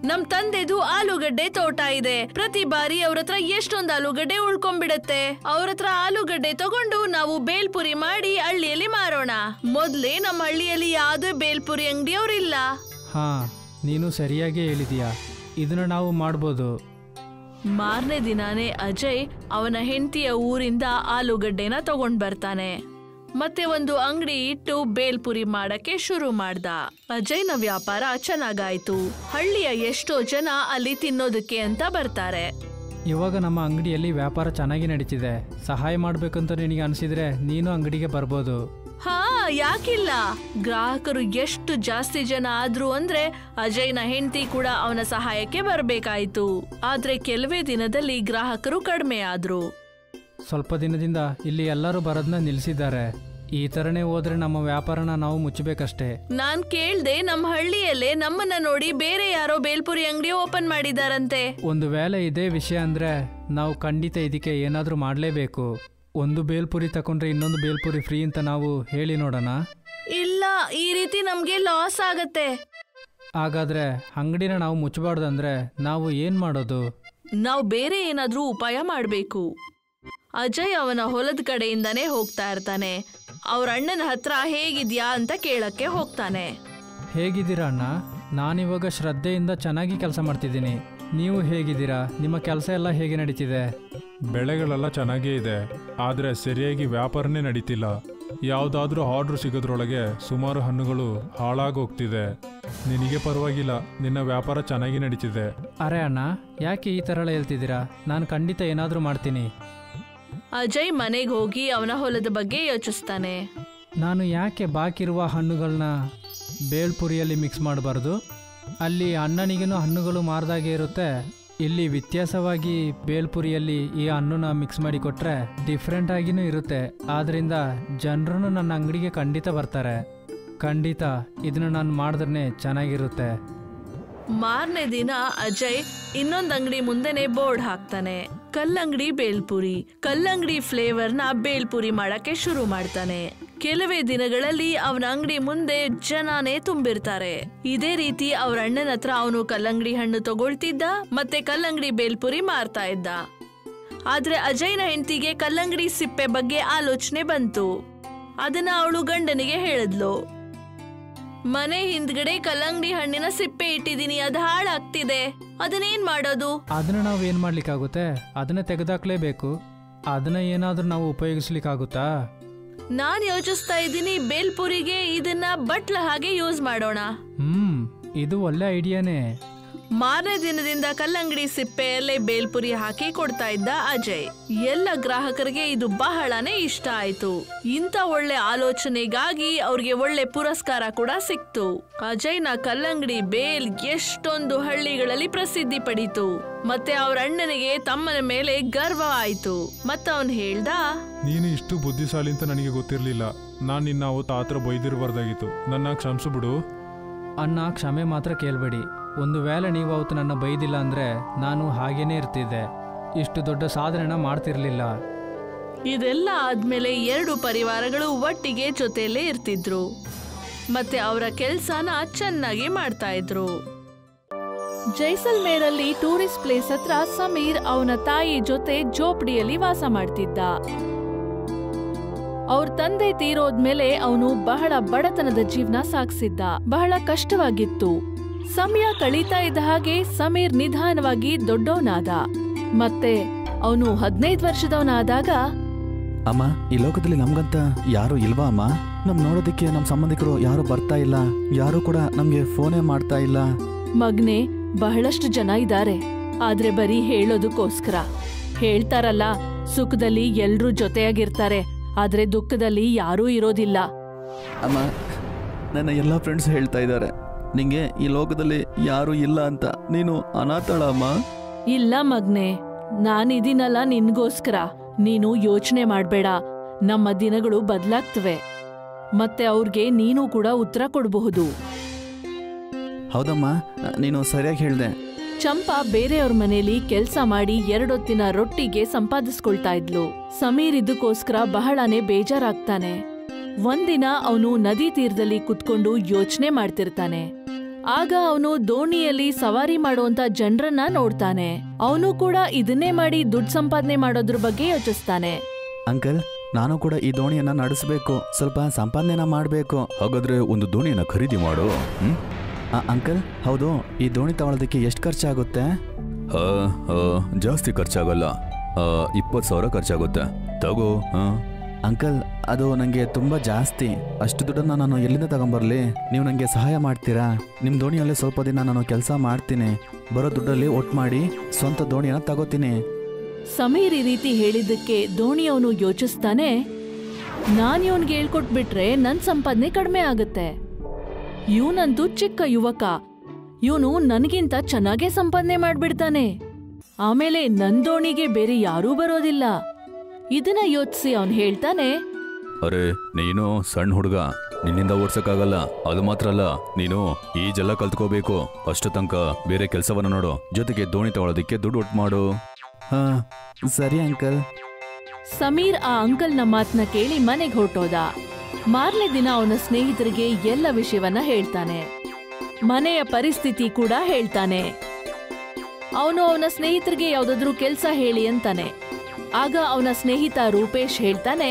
ನಮ್ ತಂದೆದು ಆಲೂಗಡ್ಡೆ ತೋಟ ಇದೆ. ಪ್ರತಿ ಬಾರಿ ಅವ್ರತ್ರ ಎಷ್ಟೊಂದು ಆಲೂಗಡ್ಡೆ ಉಳ್ಕೊಂಡ್ಬಿಡತ್ತೆ. ಅವ್ರತ್ರ ಆಲೂಗಡ್ಡೆ ತಗೊಂಡು ನಾವು ಬೇಲ್ಪುರಿ ಮಾಡಿ ಹಳ್ಳಿಯಲ್ಲಿ ಮಾರೋಣ. ಮೊದ್ಲೇ ನಮ್ಮ ಹಳ್ಳಿಯಲ್ಲಿ ಯಾವುದೇ ಬೇಲ್ಪುರಿ ಅಂಗಡಿಯವ್ರಿಲ್ಲ. ಹಾ, ನೀನು ಸರಿಯಾಗಿ ಹೇಳಿದೀಯಾ, ಇದನ್ನ ನಾವು ಮಾಡ್ಬೋದು. ಮಾರನೇ ದಿನಾನೇ ಅಜಯ್ ಅವನ ಹೆಂಡತಿಯ ಊರಿಂದ ಆಲೂಗಡ್ಡೆನ ತಗೊಂಡ್ ಬರ್ತಾನೆ. ಮತ್ತೆ ಒಂದು ಅಂಗಡಿ ಇಟ್ಟು ಬೇಲ್ಪುರಿ ಮಾಡಕ್ಕೆ ಶುರು ಮಾಡ್ದ. ಅಜಯ್ನ ವ್ಯಾಪಾರ ಚೆನ್ನಾಗಾಯ್ತು. ಹಳ್ಳಿಯ ಎಷ್ಟೋ ಜನ ಅಲ್ಲಿ ತಿನ್ನೋದಕ್ಕೆ ಅಂತ ಬರ್ತಾರೆ. ಇವಾಗ ನಮ್ಮ ಅಂಗಡಿಯಲ್ಲಿ ವ್ಯಾಪಾರ ಚೆನ್ನಾಗಿ ನಡೀತಿದೆ. ಸಹಾಯ ಮಾಡ್ಬೇಕಂತ ನಿನಗೆ ಅನಿಸಿದ್ರೆ ನೀನು ಅಂಗಡಿಗೆ ಬರ್ಬೋದು. ಹಾ, ಯಾಕಿಲ್ಲ? ಗ್ರಾಹಕರು ಎಷ್ಟು ಜಾಸ್ತಿ ಜನ ಆದ್ರು ಅಂದ್ರೆ ಅಜಯ್ನ ಹೆಂಡತಿ ಕೂಡ ಅವನ ಸಹಾಯಕ್ಕೆ ಬರ್ಬೇಕಾಯ್ತು. ಆದ್ರೆ ಕೆಲವೇ ದಿನದಲ್ಲಿ ಗ್ರಾಹಕರು ಕಡಿಮೆ ಆದ್ರು. ಸ್ವಲ್ಪ ದಿನದಿಂದ ಇಲ್ಲಿ ಎಲ್ಲರೂ ಬರೋದನ್ನ ನಿಲ್ಲಿಸಿದ್ದಾರೆ. ಈ ಥರನೇ ಹೋದ್ರೆ ನಮ್ಮ ವ್ಯಾಪಾರನ ನಾವು ಮುಚ್ಚಬೇಕಷ್ಟೇ. ನಾನ್ ಕೇಳ್ದೆ, ನಮ್ಮ ಹಳ್ಳಿಯಲ್ಲೇ ನಮ್ಮನ್ನ ನೋಡಿ ಬೇರೆ ಯಾರೋ ಬೇಲ್ಪುರಿ ಅಂಗಡಿ ಓಪನ್ ಮಾಡಿದಾರಂತೆ. ಒಂದು ವೇಳೆ ಇದೇ ವಿಷಯ ಅಂದ್ರೆ ನಾವು ಖಂಡಿತ ಇದಕ್ಕೆ ಏನಾದರೂ ಮಾಡಲೇಬೇಕು. ಒಂದು ಬೇಲ್ಪುರಿ ತಗೊಂಡ್ರೆ ಇನ್ನೊಂದು ಬೇಲ್ಪುರಿ ಫ್ರೀ ಅಂತ ನಾವು ಹೇಳಿ ನೋಡೋಣ. ಇಲ್ಲ, ಈ ರೀತಿ ನಮ್ಗೆ ಲಾಸ್ ಆಗತ್ತೆ. ಹಾಗಾದ್ರೆ ಅಂಗಡಿನ ನಾವು ಮುಚ್ಚಬಾರ್ದಂದ್ರೆ ನಾವು ಏನ್ ಮಾಡೋದು? ನಾವು ಬೇರೆ ಏನಾದ್ರೂ ಉಪಾಯ ಮಾಡ್ಬೇಕು. ಅಜಯ್ ಅವನ ಹೊಲದ ಕಡೆಯಿಂದಾನೇ ಹೋಗ್ತಾ ಇರ್ತಾನೆ. ಅವ್ರ ಅಣ್ಣನ ಹತ್ರ ಹೇಗಿದ್ಯಾ ಅಂತ ಕೇಳಕ್ಕೆ ಹೋಗ್ತಾನೆ. ಹೇಗಿದ್ದೀರಾ ಅಣ್ಣ? ನಾನಿವಾಗ ಶ್ರದ್ಧೆಯಿಂದ ಚೆನ್ನಾಗಿ ಕೆಲಸ ಮಾಡ್ತಿದ್ದೀನಿ. ನೀವು ಹೇಗಿದ್ದೀರಾ? ನಿಮ್ಮ ಕೆಲಸ ಎಲ್ಲ ಹೇಗೆ ನಡೀತಿದೆ? ಬೆಳೆಗಳೆಲ್ಲ ಚೆನ್ನಾಗೇ ಇದೆ, ಆದರೆ ಸರಿಯಾಗಿ ವ್ಯಾಪಾರನೇ ನಡೀತಿಲ್ಲ. ಯಾವುದಾದ್ರೂ ಆರ್ಡ್ರ್ ಸಿಗೋದ್ರೊಳಗೆ ಸುಮಾರು ಹಣ್ಣುಗಳು ಹಾಳಾಗೋಗ್ತಿದೆ. ನಿನಗೆ ಪರವಾಗಿಲ್ಲ, ನಿನ್ನ ವ್ಯಾಪಾರ ಚೆನ್ನಾಗಿ ನಡೀತಿದೆ. ಅರೆ ಅಣ್ಣ, ಯಾಕೆ ಈ ಥರ ಹೇಳ್ತಿದ್ದೀರಾ? ನಾನು ಖಂಡಿತ ಏನಾದರೂ ಮಾಡ್ತೀನಿ. ಅಜಯ್ ಮನೆಗೆ ಹೋಗಿ ಅವನ ಹೊಲದ ಬಗ್ಗೆ ಯೋಚಿಸ್ತಾನೆ. ನಾನು ಯಾಕೆ ಬಾಕಿರುವ ಹಣ್ಣುಗಳನ್ನ ಬೇಲ್ಪುರಿಯಲ್ಲಿ ಮಿಕ್ಸ್ ಮಾಡಬಾರ್ದು? ಅಲ್ಲಿ ಅಣ್ಣನಿಗೂ ಹಣ್ಣುಗಳು ಮಾರ್ದಾಗೆ ಇರುತ್ತೆ. ಇಲ್ಲಿ ವ್ಯತ್ಯಾಸವಾಗಿ ಬೇಲ್ಪುರಿಯಲ್ಲಿ ಈ ಹಣ್ಣನ್ನ ಮಿಕ್ಸ್ ಮಾಡಿ ಕೊಟ್ಟರೆ ಡಿಫ್ರೆಂಟ್ ಆಗಿನೂ ಇರುತ್ತೆ. ಆದ್ದರಿಂದ ಜನರು ನನ್ನ ಅಂಗಡಿಗೆ ಖಂಡಿತ ಬರ್ತಾರೆ. ಖಂಡಿತ ಇದನ್ನು ನಾನು ಮಾಡಿದ್ರೆ ಚೆನ್ನಾಗಿರುತ್ತೆ. ಮಾರನೇ ದಿನ ಅಜಯ್ ಇನ್ನೊಂದ್ ಅಂಗಡಿ ಮುಂದೆನೆ ಬೋರ್ಡ್ ಹಾಕ್ತಾನೆ. ಕಲ್ಲಂಗಡಿ ಬೇಲ್ಪುರಿ. ಕಲ್ಲಂಗಡಿ ಫ್ಲೇವರ್ನ ಬೇಲ್ಪುರಿ ಮಾಡಕ್ಕೆ ಶುರು ಮಾಡ್ತಾನೆ. ಕೆಲವೇ ದಿನಗಳಲ್ಲಿ ಅವನ ಅಂಗಡಿ ಮುಂದೆ ಜನನೇ ತುಂಬಿರ್ತಾರೆ. ಇದೇ ರೀತಿ ಅವ್ರ ಅಣ್ಣನ ಹತ್ರ ಅವನು ಕಲ್ಲಂಗಡಿ ಹಣ್ಣು ತಗೊಳ್ತಿದ್ದ, ಮತ್ತೆ ಕಲ್ಲಂಗಡಿ ಬೇಲ್ಪುರಿ ಮಾರ್ತಾ ಇದ್ದ. ಆದ್ರೆ ಅಜಯ್ನ ಹೆಂಡತಿಗೆ ಕಲ್ಲಂಗಡಿ ಸಿಪ್ಪೆ ಬಗ್ಗೆ ಆಲೋಚನೆ ಬಂತು. ಅದನ್ನ ಅವಳು ಗಂಡನಿಗೆ ಹೇಳಿದ್ಲು. ಮನೆ ಹಿಂದ್ಗಡೆ ಕಲ್ಲಂಗಡಿ ಹಣ್ಣಿನ ಸಿಪ್ಪೆ ಇಟ್ಟಿದೀನಿ, ಅದು ಹಾಳಾಗ್ತಿದೆ, ಅದನ್ನೇನ್ ಮಾಡೋದು? ಅದನ್ನ ನಾವು ಏನ್ ಮಾಡ್ಲಿಕ್ಕಾಗುತ್ತೆ? ಅದನ್ನ ತೆಗೆದಾಕ್ಲೇಬೇಕು. ಅದನ್ನ ಏನಾದ್ರೂ ನಾವು ಉಪಯೋಗಿಸ್ಲಿಕ್ಕಾಗುತ್ತಾ? ನಾನ್ ಯೋಚಿಸ್ತಾ ಇದ್ದೀನಿ, ಬೇಲ್ಪುರಿಗೆ ಇದನ್ನ ಬಟ್ಲ ಹಾಗೆ ಯೂಸ್ ಮಾಡೋಣ. ಇದು ಒಳ್ಳೆ ಐಡಿಯಾನೇ. ಮಾರನೇ ದಿನದಿಂದ ಕಲ್ಲಂಗಡಿ ಸಿಪ್ಪೆಯಲ್ಲೇ ಬೇಲ್ಪುರಿ ಹಾಕಿ ಕೊಡ್ತಾ ಇದ್ದ ಅಜಯ್. ಎಲ್ಲ ಗ್ರಾಹಕರಿಗೆ ಇದು ಬಹಳನೇ ಇಷ್ಟ ಆಯ್ತು. ಇಂಥ ಒಳ್ಳೆ ಆಲೋಚನೆಗಾಗಿ ಅವ್ರಿಗೆ ಒಳ್ಳೆ ಪುರಸ್ಕಾರ ಕೂಡ ಸಿಕ್ತು. ಅಜಯ್ನ ಕಲ್ಲಂಗಡಿ ಬೇಲ್ ಎಷ್ಟೊಂದು ಹಳ್ಳಿಗಳಲ್ಲಿ ಪ್ರಸಿದ್ಧಿ ಪಡೀತು. ಮತ್ತೆ ಅವ್ರ ಅಣ್ಣನಿಗೆ ತಮ್ಮನ ಮೇಲೆ ಗರ್ವ ಆಯ್ತು. ಮತ್ತೆ ಅವನ್ ಹೇಳ್ದ, ನೀನು ಇಷ್ಟು ಬುದ್ಧಿಶಾಲಿ ಅಂತ ನನಗೆ ಗೊತ್ತಿರಲಿಲ್ಲ. ನಾನು ನಿನ್ನ ಅವತ್ತು ಆ ಥರ ಬೈದಿರಬಾರ್ದಾಗಿತ್ತು. ನನ್ನ ಕ್ಷಮಿಸ್ಬಿಡು. ಅಣ್ಣ, ಕ್ಷಮೆ ಮಾತ್ರ ಕೇಳಬೇಡಿ. ಒಂದು ವೇಳೆ ನೀವು ಅವತ್ತು ನನ್ನ ಬೈದಿಲ್ಲ ಅಂದರೆ ನಾನು ಹಾಗೇನೇ ಇರ್ತಿದ್ದೆ. ಇಷ್ಟು ದೊಡ್ಡ ಸಾಧನೆನ ಮಾಡ್ತಿರ್ಲಿಲ್ಲ. ಇದೆಲ್ಲ ಆದ್ಮೇಲೆ 2 ಪರಿವಾರಗಳು ಒಟ್ಟಿಗೆ ಜೊತೆಯಲ್ಲೇ ಇರ್ತಿದ್ರು ಮತ್ತೆ ಅವರ ಕೆಲ್ಸನ ಚೆನ್ನಾಗಿ ಮಾಡ್ತಾ ಇದ್ರು. ಜೈಸಲ್ಮೇರಲ್ಲಿ ಟೂರಿಸ್ಟ್ ಪ್ಲೇಸ್ ಹತ್ರ ಸಮೀರ್ ಅವನ ತಾಯಿ ಜೊತೆ ಜೋಪಡಿಯಲ್ಲಿ ವಾಸ ಮಾಡ್ತಿದ್ದ. ಅವ್ರ ತಂದೆ ತೀರೋದ್ಮೇಲೆ ಅವನು ಬಹಳ ಬಡತನದ ಜೀವನ ಸಾಗಿಸಿದ್ದ. ಬಹಳ ಕಷ್ಟವಾಗಿತ್ತು. ಸಮಯ ಕಳೀತಾ ಇದ್ದ ಹಾಗೆ ಸಮೀರ್ ನಿಧಾನವಾಗಿ ದೊಡ್ಡವನಾದ. ಮತ್ತೆ ಅವನು 15 ವರ್ಷದವನಾದಾಗ, ಅಮ್ಮ, ಈ ಲೋಕದಲ್ಲಿ ನಮ್ಗಂತ ಯಾರು ಇಲ್ವಾ ಅಮ್ಮ? ನಮ್ ನೋಡೋದಕ್ಕೆ ನಮ್ ಸಂಬಂಧಿಕರು ಯಾರು ಬರ್ತಾ ಇಲ್ಲ. ಯಾರು ಕೂಡ ನಮ್ಗೆ ಫೋನೇ ಮಾಡ್ತಾ ಇಲ್ಲ. ಮಗ್ನೆ, ಬಹಳಷ್ಟು ಜನ ಇದ್ದಾರೆ, ಆದ್ರೆ ಬರೀ ಹೇಳೋದಕ್ಕೋಸ್ಕರ. ಹೇಳ್ತಾರಲ್ಲ, ಸುಖದಲ್ಲಿ ಎಲ್ರೂ ಜೊತೆಯಾಗಿರ್ತಾರೆ, ಆದ್ರೆ ದುಃಖದಲ್ಲಿ ಯಾರೂ ಇರೋದಿಲ್ಲ. ಅಮ್ಮ, ನನ್ನ ಎಲ್ಲ ಫ್ರೆಂಡ್ಸ್ ಹೇಳ್ತಾ ಇದ್ದಾರೆ ನಿಂಗೆ ಈ ಲೋಕದಲ್ಲಿ ಯಾರು ಇಲ್ಲ ಅಂತ. ನೀನು ಅನಾಥಳ ಅಮ್ಮ. ಇಲ್ಲ ಮಗ್ನೆ, ನಾನಿದೀನಲ್ಲ ನಿನ್ಗೋಸ್ಕರ. ನೀನು ಯೋಚನೆ ಮಾಡ್ಬೇಡ. ನಮ್ಮ ದಿನಗಳು ಬದಲಾಗ್ತವೆ ಮತ್ತೆ ಅವ್ರಿಗೆ ನೀನು ಕೂಡ ಉತ್ತರ ಕೊಡಬಹುದು. ಹೌದಮ್ಮ, ನೀನು ಸರಿಯಾಗಿ ಹೇಳ್ದೆ. ಚಂಪಾ ಬೇರೆಯವ್ರ ಮನೇಲಿ ಕೆಲ್ಸ ಮಾಡಿ 2 ಹೊತ್ತಿನ ರೊಟ್ಟಿಗೆ ಸಂಪಾದಿಸ್ಕೊಳ್ತಾ ಇದ್ಲು. ಸಮೀರ್ ಇದಕ್ಕೋಸ್ಕರ ಬಹಳನೇ ಬೇಜಾರಾಗ್ತಾನೆ. ಒಂದಿನ ಅವನು ನದಿ ತೀರದಲ್ಲಿ ಕುತ್ಕೊಂಡು ಯೋಚನೆ ಮಾಡ್ತಿರ್ತಾನೆ. ಆಗ ಅವನು ದೋಣಿಯಲ್ಲಿ ಸವಾರಿ ಮಾಡುವಂತ ಜನರನ್ನ ನೋಡ್ತಾನೆ. ಅವನು ಕೂಡ ಇದನ್ನೇ ಮಾಡಿ ದುಡ್ಡು ಸಂಪಾದನೆ ಮಾಡೋದ್ರ ಬಗ್ಗೆ ಯೋಚಿಸ್ತಾನೆ. ಅಂಕಲ್, ನಾನು ಕೂಡ ಈ ದೋಣಿಯನ್ನ ನಡೆಸಬೇಕು, ಸ್ವಲ್ಪ ಸಂಪಾದನೆನ ಮಾಡಬೇಕು. ಹಾಗಾದ್ರೆ ಒಂದು ದೋಣಿಯನ್ನ ಖರೀದಿ ಮಾಡು. ಅಂಕಲ್, ಹೌದು, ಈ ದೋಣಿ ತಗೊಳ್ಳೋದಕ್ಕೆ ಎಷ್ಟು ಖರ್ಚಾಗುತ್ತೆ? ಜಾಸ್ತಿ ಖರ್ಚಾಗಲ್ಲ, 20,000 ಖರ್ಚಾಗುತ್ತೆ. ತಗೋ. ಅಂಕಲ್, ಅದು ನನಗೆ ತುಂಬ ಜಾಸ್ತಿ. ಅಷ್ಟು ದುಡ್ಡನ್ನು ನಾನು ಎಲ್ಲಿಂದ ತಗೊಂಬರ್ಲಿ? ನೀವು ನನಗೆ ಸಹಾಯ ಮಾಡ್ತೀರಾ? ನಿಮ್ಮ ದೋಣಿಯಲ್ಲಿ ಸ್ವಲ್ಪ ದಿನ ನಾನು ಕೆಲಸ ಮಾಡ್ತೀನಿ. ಬರೋ ದುಡ್ಡಲ್ಲಿ ಒಟ್ಟು ಮಾಡಿ ಸ್ವಂತ ದೋಣಿಯನ್ನು ತಗೋತೀನಿ. ಸಮೀರ್ ಈ ರೀತಿ ಹೇಳಿದ್ದಕ್ಕೆ ದೋಣಿಯವನು ಯೋಚಿಸ್ತಾನೆ, ನಾನ್ ಇವನ್ಗೆ ಹೇಳ್ಕೊಟ್ಬಿಟ್ರೆ ನನ್ ಸಂಪಾದನೆ ಕಡಿಮೆ ಆಗುತ್ತೆ. ಇವನಂತೂ ಚಿಕ್ಕ ಯುವಕ, ಇವನು ನನಗಿಂತ ಚೆನ್ನಾಗೇ ಸಂಪಾದನೆ ಮಾಡ್ಬಿಡ್ತಾನೆ. ಆಮೇಲೆ ನನ್ ದೋಣಿಗೆ ಬೇರೆ ಯಾರೂ ಬರೋದಿಲ್ಲ. ಇದನ್ನ ಯೋಚಿಸಿ ಅವನ್ ಹೇಳ್ತಾನೆ, ಅರೆ, ನೀನು ಸಣ್ಣ ಹುಡುಗ, ನಿನ್ನಿಂದ ಓಡ್ಸಕ್ಕಾಗಲ್ಲ. ಅದು ಮಾತ್ರ ಅಲ್ಲ, ನೀನು ಈಜೆಲ್ಲ ಕಲ್ತ್ಕೋಬೇಕು. ಅಷ್ಟು ತನಕ ಬೇರೆ ಕೆಲಸವನ್ನ ನೋಡು. ಜೊತೆಗೆ ದೋಣಿ ತಗೊಳ್ಳೋದಿಕ್ಕೆ ದುಡ್ಡು ಒಟ್ಟು ಮಾಡು. ಸರಿ ಅಂಕಲ್. ಸಮೀರ್ ಆ ಅಂಕಲ್ನ ಮಾತನ್ನ ಕೇಳಿ ಮನೆಗೆ ಹೊರಟೋದ. ಮಾರನೇ ದಿನ ಅವನ ಸ್ನೇಹಿತರಿಗೆ ಎಲ್ಲ ವಿಷಯವನ್ನ ಹೇಳ್ತಾನೆ. ಮನೆಯ ಪರಿಸ್ಥಿತಿ ಕೂಡ ಹೇಳ್ತಾನೆ. ಅವನು ಅವನ ಸ್ನೇಹಿತರಿಗೆ ಯಾವ್ದಾದ್ರೂ ಕೆಲ್ಸ ಹೇಳಿ ಅಂತಾನೆ. ಆಗ ಅವನ ಸ್ನೇಹಿತ ರೂಪೇಶ್ ಹೇಳ್ತಾನೆ,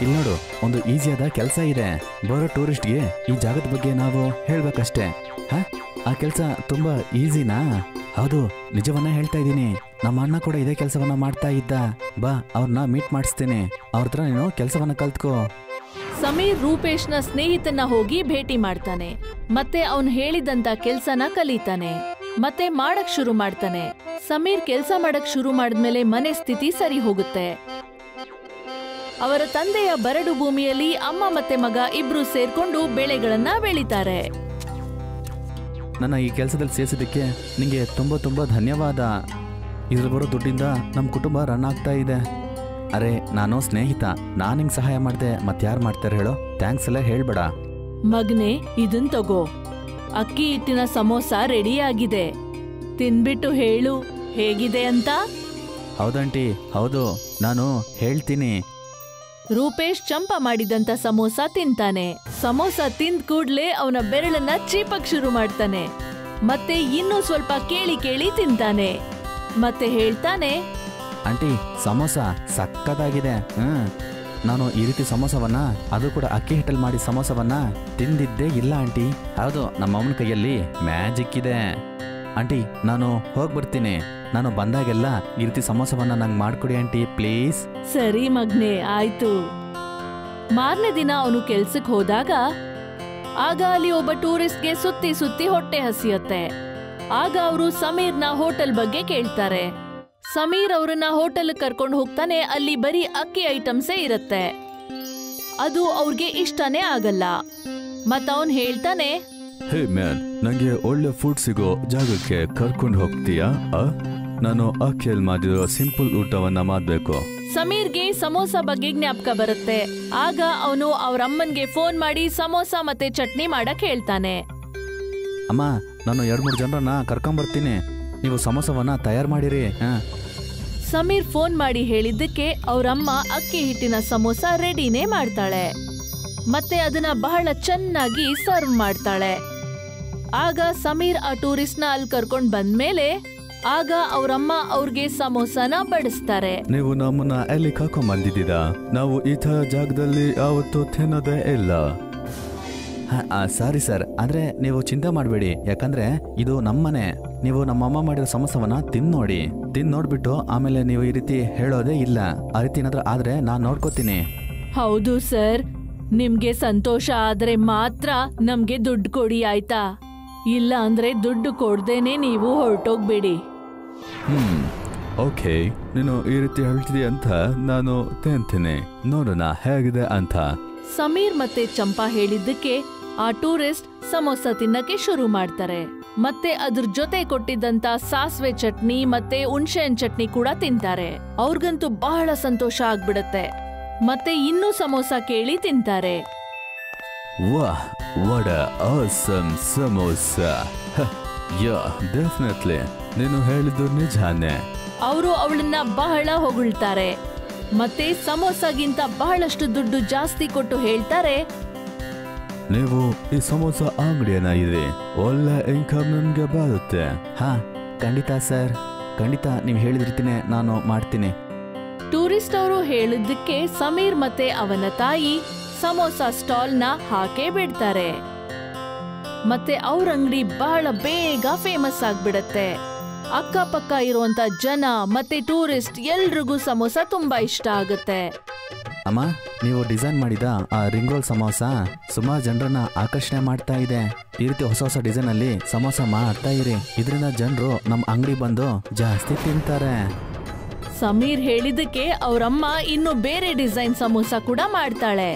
ಇಲ್ಲಿ ನೋಡು, ಒಂದು ಈಸಿಯಾದ ಕೆಲಸ ಇದೆ. ಬರೋ ಟೂರಿಸ್ಟ್ಗೆ ಈ ಜಾಗದ ಬಗ್ಗೆ ನಾವು ಹೇಳ್ಬೇಕಷ್ಟೇ. ಆ ಕೆಲಸ ತುಂಬಾ ಈಸಿನಾ? ಹೌದು, ನಿಜವನ್ನ ಹೇಳ್ತಾ ಇದ್ದೀನಿ. ನಮ್ಮ ಅಣ್ಣ ಕೂಡ ಇದೇ ಕೆಲಸವನ್ನ ಮಾಡ್ತಾ ಇದ್ದ. ಬಾ, ಅವ್ರನ್ನ ಮೀಟ್ ಮಾಡಿಸ್ತೀನಿ. ಅವ್ರ ಹತ್ರ ನೀನು ಕೆಲಸವನ್ನ ಕಲ್ತ್ಕೋ. ಸಮೀರ್ ರೂಪೇಶ್ನ ಸ್ನೇಹಿತನ ಹೋಗಿ ಭೇಟಿ ಮಾಡ್ತಾನೆ. ಮತ್ತೆ ಅವನು ಹೇಳಿದಂತ ಕೆಲ್ಸನ ಕಲಿತಾನೆ. ಮತ್ತೆ ಮಾಡಕ್ ಶುರು ಮಾಡ್ತಾನೆ. ಸಮೀರ್ ಕೆಲ್ಸ ಮಾಡಕ್ ಶುರು ಮಾಡಿದ್ಮೇಲೆ ಮನೆ ಸ್ಥಿತಿ ಸರಿ ಹೋಗುತ್ತೆ. ಅವರ ತಂದೆಯ ಬರಡು ಭೂಮಿಯಲ್ಲಿ ಅಮ್ಮ ಮತ್ತೆ ಮಗ ಇಬ್ರು ಸೇರ್ಕೊಂಡು ಬೆಳೆಗಳನ್ನ ಬೆಳಿತಾರೆ. ನನ್ನ ಈ ಕೆಲಸದಲ್ಲಿ ಸೇರಿಸಿದ್ದಕ್ಕೆ ನಿಂಗೆ ತುಂಬ ತುಂಬ ಧನ್ಯವಾದ. ಇದ್ರ ಬರೋ ದುಡ್ಡಿಂದ ನಮ್ಮ ಕುಟುಂಬ ರನ್ ಆಗ್ತಾ ಇದೆ. ಅರೆ, ನಾನು ಸ್ನೇಹಿತ, ನಾನು ನಿಂಗೆ ಸಹಾಯ ಮಾಡಿದೆ, ಮತ್ತಾರು ಮಾಡ್ತಾರೆ ಹೇಳೋ? ಥ್ಯಾಂಕ್ಸ್ ಎಲ್ಲ ಹೇಳ್ಬೇಡ. ಮಗ್ನೆ, ಇದನ್ ತಗೋ. ಅಕ್ಕಿ ಹಿಟ್ಟಿನ ಸಮೋಸ ರೆಡಿ ಆಗಿದೆ. ತಿನ್ಬಿಟ್ಟು ಹೇಳು ಹೇಗಿದೆ ಅಂತ. ಹೌದಂಟಿ, ಹೌದು, ನಾನು ಹೇಳ್ತೀನಿ. ರೂಪೇಶ್ ಚಂಪಾ ಮಾಡಿದಂತ ಸಮೋಸ ತಿಂತಾನೆ. ಸಮೋಸ ತಿಂದ ಕೂಡ್ಲೆ ಅವನ ಬೆರಳನ್ನ ಚೀಪಕ್ ಶುರು ಮಾಡ್ತಾನೆ. ಮತ್ತೆ ಇನ್ನೂ ಸ್ವಲ್ಪ ಕೇಳಿ ಕೇಳಿ ತಿಂತಾನೆ. ಮತ್ತೆ ಹೇಳ್ತಾನೆ, ಆಂಟಿ, ಸಮೋಸ ಸಕ್ಕತ್ತಾಗಿದೆ. ನಾನು ಈ ರೀತಿ ಸಮೋಸವನ್ನ, ಅದು ಕೂಡ ಅಕ್ಕಿ ಹಿಟ್ಟಲ್ಲಿ ಮಾಡಿ ಸಮೋಸವನ್ನ ತಿಂದಿದ್ದೇ ಇಲ್ಲ ಆಂಟಿ. ಹೌದು, ನಮ್ಮ ಅಮ್ಮನ ಕೈಯಲ್ಲಿ ಮ್ಯಾಜಿಕ್ ಇದೆ. ಆಂಟಿ, ನಾನು ಹೋಗ್ಬರ್ತೀನಿ. ನಾನು ಬಂದಾಗೆಲ್ಲ ಈ ರೀತಿ ಸಮೋಸವನ್ನ ನಂಗೆ ಮಾಡ್ಕೊಡಿ ಆಂಟಿ, ಪ್ಲೀಸ್. ಸರಿ ಮಗ್ನೆ, ಆಯ್ತು. ಮಾರನೇ ದಿನ ಅವನು ಕೆಲ್ಸಕ್ಕೆ ಹೋದಾಗ ಆಗ ಅಲ್ಲಿ ಒಬ್ಬ ಟೂರಿಸ್ಟ್ಗೆ ಸುತ್ತಿ ಸುತ್ತಿ ಹೊಟ್ಟೆ ಹಸಿಯುತ್ತೆ. ಆಗ ಅವರು ಸಮೀರ್ನ ಹೋಟೆಲ್ ಬಗ್ಗೆ ಕೇಳ್ತಾರೆ. ಸಮೀರ್ ಅವ್ರನ್ನ ಹೋಟೆಲ್ ಕರ್ಕೊಂಡು ಹೋಗ್ತಾನೆ. ಅಲ್ಲಿ ಬರೀ ಅಕ್ಕಿ ಐಟಮ್ಸೇ ಇರುತ್ತೆ. ಅದು ಅವ್ರಿಗೆ ಇಷ್ಟನೇ ಆಗಲ್ಲ. ಮತ್ತ ಅವನ್ ಹೇಳ್ತಾನೆ, ಹೇ ಮ್ಯಾನ್, ನಂಗೆ ಒಳ್ಳೆ ಫುಡ್ ಸಿಗೋ ಜಾಗಕ್ಕೆ ಕರ್ಕೊಂಡು ಹೋಗ್ತೀಯಾ? ನಾನು ಅಕ್ಕಿಯಲ್ಲಿ ಮಾಡಿರೋ ಸಿಂಪಲ್ ಊಟವನ್ನ ಮಾಡಬೇಕು. ಸಮೀರ್ಗೆ ಸಮೋಸ ಬಗ್ಗೆ ಜ್ಞಾಪಕ ಬರುತ್ತೆ. ಆಗ ಅವನು ಅವ್ರಮ್ಮನ್ಗೆ ಫೋನ್ ಮಾಡಿ ಸಮೋಸ ಮತ್ತೆ ಚಟ್ನಿ ಮಾಡಕ್ ಹೇಳ್ತಾನೆ. ಅಮ್ಮ, ನಾನು 2-3 ಜನರನ್ನ ಕರ್ಕೊಂಬರ್ತೀನಿ, ನೀವು ಸಮೋಸವನ್ನ ತಯಾರು ಮಾಡಿರಿ. ಸಮೀರ್ ಫೋನ್ ಮಾಡಿ ಹೇಳಿದ್ದಕ್ಕೆ ಅವ್ರಮ್ಮ ಅಕ್ಕಿ ಹಿಟ್ಟಿನ ಸಮೋಸ ರೆಡಿನೇ ಮಾಡ್ತಾಳೆ ಮತ್ತೆ ಅದನ್ನ ಬಹಳ ಚೆನ್ನಾಗಿ ಸರ್ವ್ ಮಾಡ್ತಾಳೆ. ಆಗ ಸಮೀರ್ ಆ ಟೂರಿಸ್ಟ್ನ ಅಲ್ಲಿ ಕರ್ಕೊಂಡ್ ಬಂದ್ಮೇಲೆ ಆಗ ಅವ್ರಮ್ಮ ಅವ್ರಿಗೆ ಸಮೋಸನ ಬಡಿಸ್ತಾರೆ. ನೀವು ನಮ್ಮನ್ನ ಎಲ್ಲಿ ಕರ್ಕೊಂಡ್ ಬಂದಿದ್ದೀರಾ? ನಾವು ಈ ತರ ಜಾಗದಲ್ಲಿ ಯಾವತ್ತೂ ತಿನ್ನೋದೇ ಇಲ್ಲ. ಸಾರಿ ಸರ್, ಆದ್ರೆ ನೀವು ಚಿಂತೆ ಮಾಡಬೇಡಿ, ಯಾಕಂದ್ರೆ ಇದು ನಮ್ಮನೆ. ನೀವು ನಮ್ಮಮ್ಮ ಮಾಡಿರೋ ಸಮೋಸವನ್ನ ತಿಂದು ನೋಡ್ಬಿಟ್ಟು ಆಮೇಲೆ ನೀವು ಈ ರೀತಿ ಹೇಳೋದೇ ಇಲ್ಲ. ಆ ರೀತಿ ಏನಾದ್ರೂ ಆದ್ರೆ ನಾನ್ ನೋಡ್ಕೋತೀನಿ. ಹೌದು ಸರ್, ನಿಮ್ಗೆ ಸಂತೋಷ ಆದ್ರೆ ಮಾತ್ರ ನಮ್ಗೆ ದುಡ್ಡು ಕೊಡಿ, ಆಯ್ತಾ? ಇಲ್ಲ ಅಂದ್ರೆ ದುಡ್ಡು ಕೊಡ್ದೇನೆ ನೀವು ಹೊರಟೋಗ್ಬೇಡಿ. ಓಕೆ, ನೀನು ಈ ರೀತಿ ಹೇಳ್ತಿದೀಯ ಅಂತ ನಾನು ತಿಂತೀನಿ, ನೋಡೋಣ ಹೇಗಿದೆ ಅಂತ. ಸಮೀರ್ ಮತ್ತೆ ಚಂಪಾ ಹೇಳಿದ್ದಕ್ಕೆ ಆ ಟೂರಿಸ್ಟ್ ಸಮೋಸ ತಿನ್ನಕ್ಕೆ ಶುರು ಮಾಡ್ತಾರೆ. ಮತ್ತೆ ಅದ್ರ ಜೊತೆ ಕೊಟ್ಟಿದ್ದಂತ ಸಾಸ್ವೆ ಚಟ್ನಿ ಮತ್ತೆ ಹುಣಸೆಹಣ್ಣು ಚಟ್ನಿ ಕೂಡ ತಿಂತಾರೆ. ಅವ್ರಿಗಂತೂ ಬಹಳ ಸಂತೋಷ ಆಗ್ಬಿಡತ್ತೆ. ಮತ್ತೆ ಇನ್ನೂ ಸಮೋಸ ಕೇಳಿ ತಿಂತಾರೆ. ವಾಹ್, what a awesome samosa. Yeah, definitely ನೀನು ಹೇಳಿದ್ದು ನಿಜಾನೇ. ಅವರು ಅವಳನ್ನ ಬಹಳ ಹೊಗಳ್ತಾರೆ ಮತ್ತೆ ಸಮೋಸಗಿಂತ ಬಹಳಷ್ಟು ದುಡ್ಡು ಜಾಸ್ತಿ ಕೊಟ್ಟು ಹೇಳ್ತಾರೆ, ನೀವು ಈ ಸಮೋಸ ಅಂಗಡಿಯನ್ನ ಇದೆ, ಒಳ್ಳೆ ಇನ್ಕಮ್ ನನ್ಗೆ ಬರುತ್ತೆ. ಖಂಡಿತ ಸರ್, ಖಂಡಿತ ನೀವು ಹೇಳಿದ ರೀತಿನೇ ನಾನು ಮಾಡ್ತೀನಿ. ಟೂರಿಸ್ಟ್ ಅವರು ಹೇಳಿದ್ದಕ್ಕೆ ಸಮೀರ್ ಮತ್ತೆ ಅವನ ತಾಯಿ ಸಮೋಸ ಸ್ಟಾಲ್ನ ಹಾಕೇ ಬಿಡ್ತಾರೆ. ಮತ್ತೆ ಅವ್ರ ಅಂಗಡಿ ಬಹಳ ಬೇಗ ಫೇಮಸ್ ಆಗ್ಬಿಡತ್ತೆ. ಅಕ್ಕಪಕ್ಕ ಇರುವಂತ ಜನ ಮತ್ತೆ ಟೂರಿಸ್ಟ್ ಎಲ್ರಿಗೂ ಸಮೋಸ ತುಂಬಾ ಇಷ್ಟ ಆಗುತ್ತೆ. ಅಮ್ಮ, ನೀವು ಡಿಸೈನ್ ಮಾಡಿದ ಆ ರಿಂಗ್ ರೋಲ್ ಸಮೋಸ ಸುಮಾರು ಜನರನ್ನ ಆಕರ್ಷಣೆ ಮಾಡ್ತಾ ಇದೆ. ಈ ರೀತಿ ಹೊಸ ಹೊಸ ಡಿಸೈನ್ ಅಲ್ಲಿ ಸಮೋಸ ಮಾಡ್ತಾ ಇರಿ, ಇದರಿಂದ ಜನರು ನಮ್ಮ ಅಂಗಡಿ ಬಂದು ಜಾಸ್ತಿ ತಿಂತಾರೆ. ಸಮೀರ್ ಹೇಳಿದಕ್ಕೆ ಅವರಮ್ಮ ಇನ್ನು ಬೇರೆ ಡಿಸೈನ್ ಸಮೋಸ ಕೂಡ ಮಾಡ್ತಾಳೆ.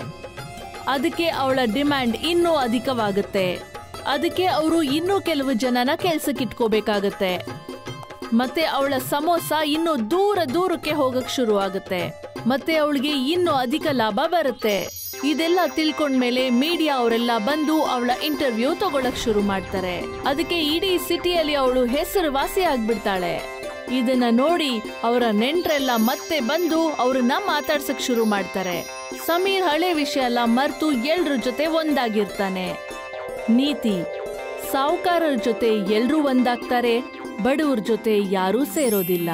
ಅದಕ್ಕೆ ಅವಳ ಡಿಮ್ಯಾಂಡ್ ಇನ್ನೂ ಅಧಿಕವಾಗುತ್ತೆ. ಅದಕ್ಕೆ ಅವರು ಇನ್ನೂ ಕೆಲವು ಜನನ ಕೆಲ್ಸಕ್ಕಿಟ್ಕೋಬೇಕಾಗತ್ತೆ. ಮತ್ತೆ ಅವಳ ಸಮೋಸ ಇನ್ನು ದೂರಕ್ಕೆ ಹೋಗಕ್ ಶುರು ಆಗುತ್ತೆ. ಮತ್ತೆ ಅವಳಿಗೆ ಇನ್ನೂ ಅಧಿಕ ಲಾಭ ಬರುತ್ತೆ. ಇದೆಲ್ಲ ತಿಳ್ಕೊಂಡ್ಮೇಲೆ ಮೀಡಿಯಾ ಅವರೆಲ್ಲ ಬಂದು ಅವಳ ಇಂಟರ್ವ್ಯೂ ತಗೊಳಕ್ ಶುರು ಮಾಡ್ತಾರೆ. ಅದಕ್ಕೆ ಇಡೀ ಸಿಟಿಯಲ್ಲಿ ಅವಳು ಹೆಸರುವಾಸಿ ಆಗ್ಬಿಡ್ತಾಳೆ. ಇದನ್ನ ನೋಡಿ ಅವರ ನೆಂಟ್ರೆಲ್ಲ ಮತ್ತೆ ಬಂದು ಅವ್ರನ್ನ ಮಾತಾಡ್ಸಕ್ ಶುರು ಮಾಡ್ತಾರೆ. ಸಮೀರ್ ಹಳೆ ವಿಷಯ ಎಲ್ಲ ಮರ್ತು ಎಲ್ರ ಜೊತೆ ಒಂದಾಗಿರ್ತಾನೆ. ನೀತಿ: ಸಾಹುಕಾರರ ಜೊತೆ ಎಲ್ರೂ ಒಂದಾಗ್ತಾರೆ, ಬಡವ್ರ ಜೊತೆ ಯಾರೂ ಸೇರೋದಿಲ್ಲ.